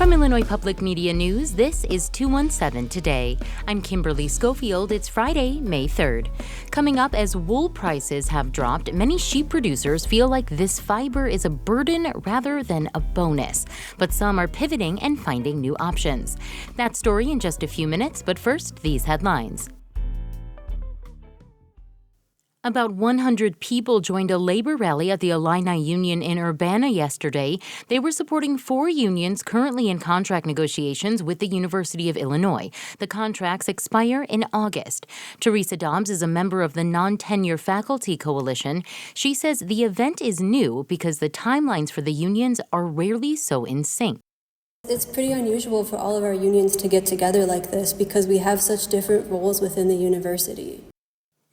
From Illinois Public Media News, this is 217 Today. I'm Kimberly Schofield. It's Friday, May 3rd. Coming up, as wool prices have dropped, many sheep producers feel like this fiber is a burden rather than a bonus. But some are pivoting and finding new options. That story in just a few minutes, but first, these headlines. About 100 people joined a labor rally at the Illini Union in Urbana yesterday. They were supporting 4 unions currently in contract negotiations with the University of Illinois. The contracts expire in August. Teresa Dobbs is a member of the Non-Tenure Faculty Coalition. She says the event is new because the timelines for the unions are rarely so in sync. It's pretty unusual for all of our unions to get together like this because we have such different roles within the university.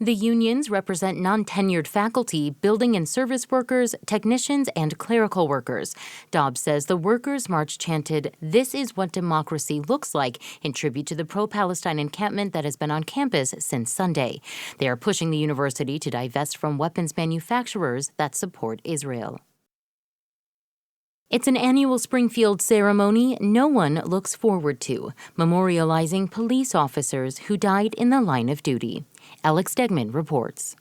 The unions represent non-tenured faculty, building and service workers, technicians, and clerical workers. Dobbs says the Workers' March chanted, "This is what democracy looks like," in tribute to the pro-Palestine encampment that has been on campus since Sunday. They are pushing the university to divest from weapons manufacturers that support Israel. It's an annual Springfield ceremony no one looks forward to, memorializing police officers who died in the line of duty. Alex Degman reports.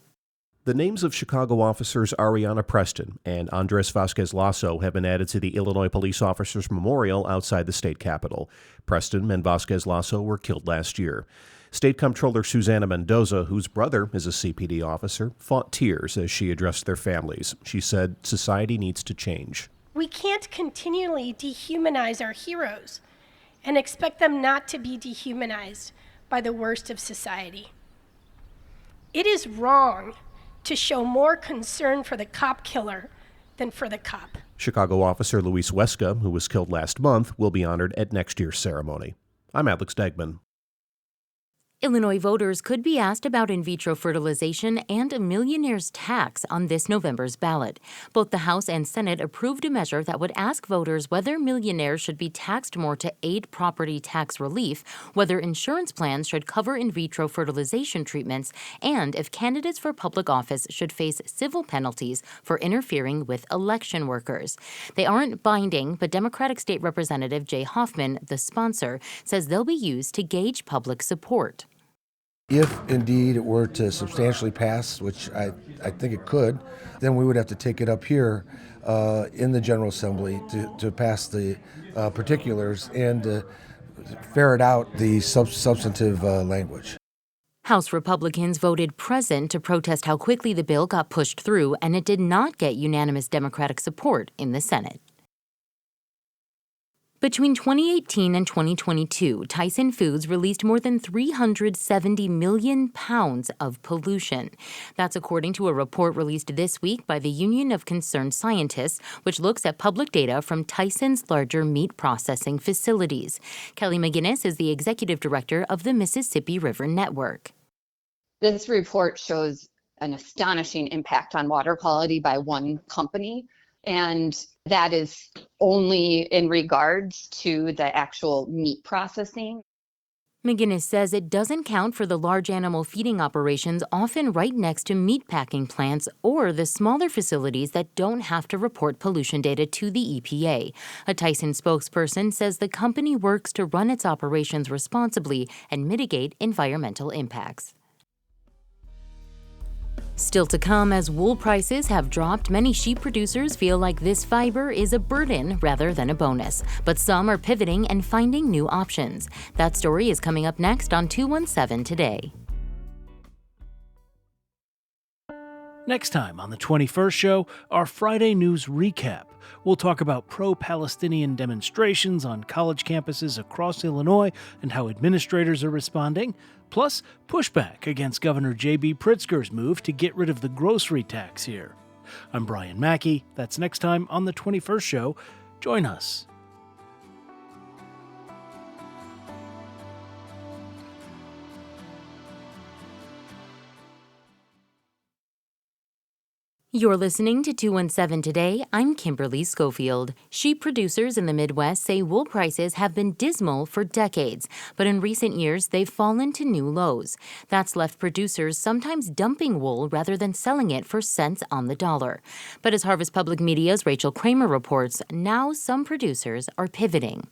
The names of Chicago officers Ariana Preston and Andres Vasquez Lasso have been added to the Illinois Police Officers Memorial outside the state capitol. Preston and Vasquez Lasso were killed last year. State Comptroller Susana Mendoza, whose brother is a CPD officer, fought tears as she addressed their families. She said society needs to change. We can't continually dehumanize our heroes and expect them not to be dehumanized by the worst of society. It is wrong to show more concern for the cop killer than for the cop. Chicago officer Luis Huesca, who was killed last month, will be honored at next year's ceremony. I'm Alex Degman. Illinois voters could be asked about in vitro fertilization and a millionaire's tax on this November's ballot. Both the House and Senate approved a measure that would ask voters whether millionaires should be taxed more to aid property tax relief, whether insurance plans should cover in vitro fertilization treatments, and if candidates for public office should face civil penalties for interfering with election workers. They aren't binding, but Democratic State Representative Jay Hoffman, the sponsor, says they'll be used to gauge public support. If indeed it were to substantially pass, which I think it could, then we would have to take it up here in the General Assembly to pass the particulars and ferret out the substantive language. House Republicans voted present to protest how quickly the bill got pushed through, and it did not get unanimous Democratic support in the Senate. Between 2018 and 2022, Tyson Foods released more than 370 million pounds of pollution. That's according to a report released this week by the Union of Concerned Scientists, which looks at public data from Tyson's larger meat processing facilities. Kelly McGinnis is the executive director of the Mississippi River Network. This report shows an astonishing impact on water quality by one company, and that is only in regards to the actual meat processing. McGinnis says it doesn't count for the large animal feeding operations often right next to meat packing plants or the smaller facilities that don't have to report pollution data to the EPA. A Tyson spokesperson says the company works to run its operations responsibly and mitigate environmental impacts. Still to come, as wool prices have dropped, many sheep producers feel like this fiber is a burden rather than a bonus. But some are pivoting and finding new options. That story is coming up next on 217 Today. Next time on the 21st show, our Friday news recap. We'll talk about pro-Palestinian demonstrations on college campuses across Illinois and how administrators are responding, plus pushback against Governor J.B. Pritzker's move to get rid of the grocery tax here. I'm Brian Mackey. That's next time on the 21st show. Join us. You're listening to 217 Today. I'm Kimberly Schofield. Sheep producers in the Midwest say wool prices have been dismal for decades, but in recent years, they've fallen to new lows. That's left producers sometimes dumping wool rather than selling it for cents on the dollar. But as Harvest Public Media's Rachel Kramer reports, now some producers are pivoting.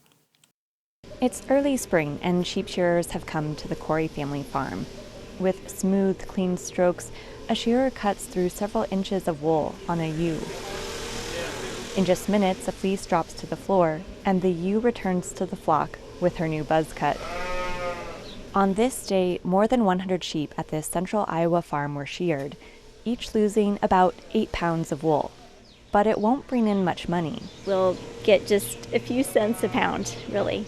It's early spring, and sheep shearers have come to the Corey family farm. With smooth, clean strokes, a shearer cuts through several inches of wool on a ewe. In just minutes, a fleece drops to the floor, and the ewe returns to the flock with her new buzz cut. On this day, more than 100 sheep at this central Iowa farm were sheared, each losing about 8 pounds of wool. But it won't bring in much money. We'll get just a few cents a pound, really.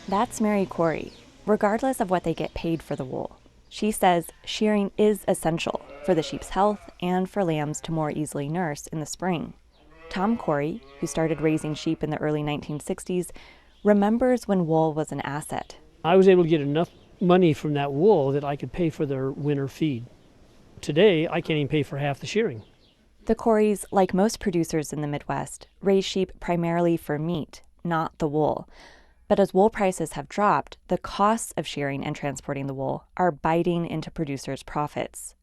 That's Mary Corey, regardless of what they get paid for the wool. She says shearing is essential for the sheep's health and for lambs to more easily nurse in the spring. Tom Corey, who started raising sheep in the early 1960s, remembers when wool was an asset. I was able to get enough money from that wool that I could pay for their winter feed. Today, I can't even pay for half the shearing. The Coreys, like most producers in the Midwest, raise sheep primarily for meat, not the wool. But as wool prices have dropped, the costs of shearing and transporting the wool are biting into producers' profits.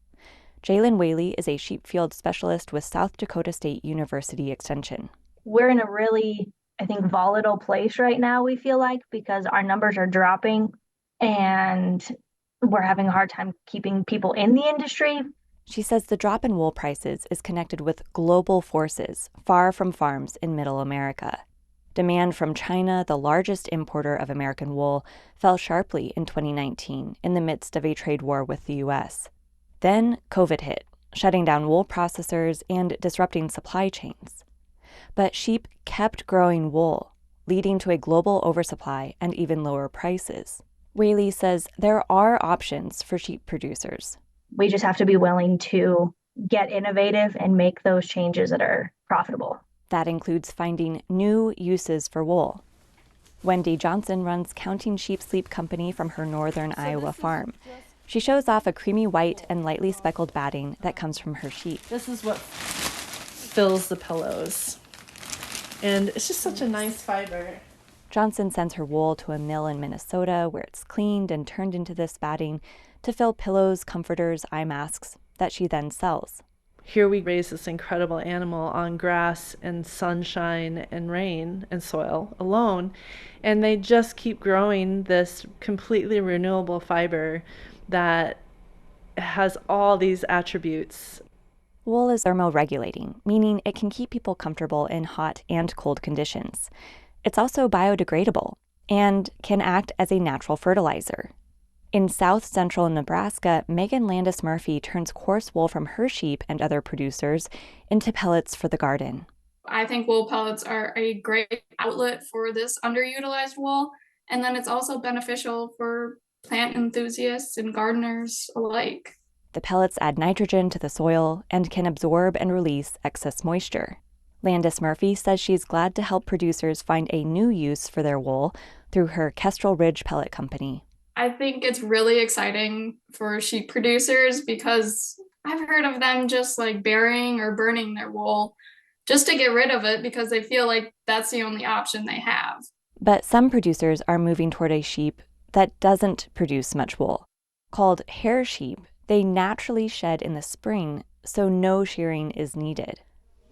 Jalen Whaley is a sheep field specialist with South Dakota State University Extension. We're in a really, I think, volatile place right now, we feel like, because our numbers are dropping and we're having a hard time keeping people in the industry. She says the drop in wool prices is connected with global forces far from farms in Middle America. Demand from China, the largest importer of American wool, fell sharply in 2019 in the midst of a trade war with the U.S. Then COVID hit, shutting down wool processors and disrupting supply chains. But sheep kept growing wool, leading to a global oversupply and even lower prices. Whaley says there are options for sheep producers. We just have to be willing to get innovative and make those changes that are profitable. That includes finding new uses for wool. Wendy Johnson runs Counting Sheep Sleep Company from her northern Iowa farm. She shows off a creamy white and lightly speckled batting that comes from her sheep. This is what fills the pillows. And it's just such a nice fiber. Johnson sends her wool to a mill in Minnesota where it's cleaned and turned into this batting to fill pillows, comforters, eye masks that she then sells. Here we raise this incredible animal on grass and sunshine and rain and soil alone, and they just keep growing this completely renewable fiber that has all these attributes. Wool is thermoregulating, meaning it can keep people comfortable in hot and cold conditions. It's also biodegradable and can act as a natural fertilizer. In south-central Nebraska, Megan Landis Murphy turns coarse wool from her sheep and other producers into pellets for the garden. I think wool pellets are a great outlet for this underutilized wool, and then it's also beneficial for plant enthusiasts and gardeners alike. The pellets add nitrogen to the soil and can absorb and release excess moisture. Landis Murphy says she's glad to help producers find a new use for their wool through her Kestrel Ridge Pellet Company. I think it's really exciting for sheep producers because I've heard of them just like burying or burning their wool just to get rid of it because they feel like that's the only option they have. But some producers are moving toward a sheep that doesn't produce much wool. Called hair sheep, they naturally shed in the spring, so no shearing is needed.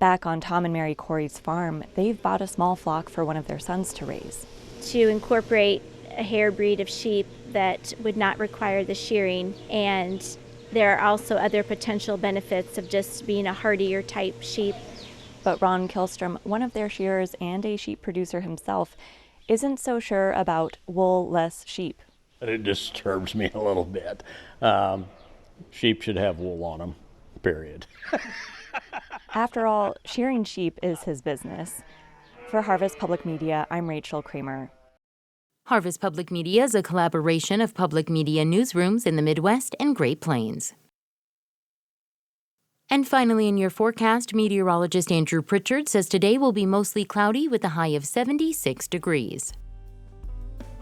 Back on Tom and Mary Corey's farm, they've bought a small flock for one of their sons to raise. To incorporate a hair breed of sheep that would not require the shearing, and there are also other potential benefits of just being a hardier type sheep. But Ron Kilstrom, one of their shearers and a sheep producer himself, isn't so sure about wool-less sheep. It disturbs me a little bit. Sheep should have wool on them, period. After all, shearing sheep is his business. For Harvest Public Media, I'm Rachel Kramer. Harvest Public Media is a collaboration of public media newsrooms in the Midwest and Great Plains. And finally, in your forecast, meteorologist Andrew Pritchard says today will be mostly cloudy with a high of 76 degrees.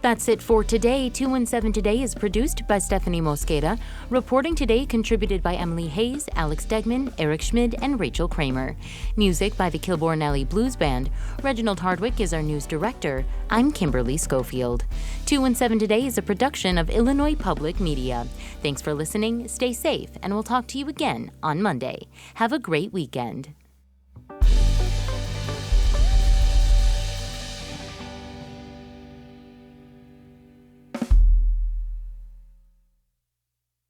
That's it for today. 2 and 7 Today is produced by Stephanie Mosqueda. Reporting today contributed by Emily Hayes, Alex Degman, Eric Schmid, and Rachel Kramer. Music by the Kilbourne Alley Blues Band. Reginald Hardwick is our news director. I'm Kimberly Schofield. 2 and 7 Today is a production of Illinois Public Media. Thanks for listening, stay safe, and we'll talk to you again on Monday. Have a great weekend.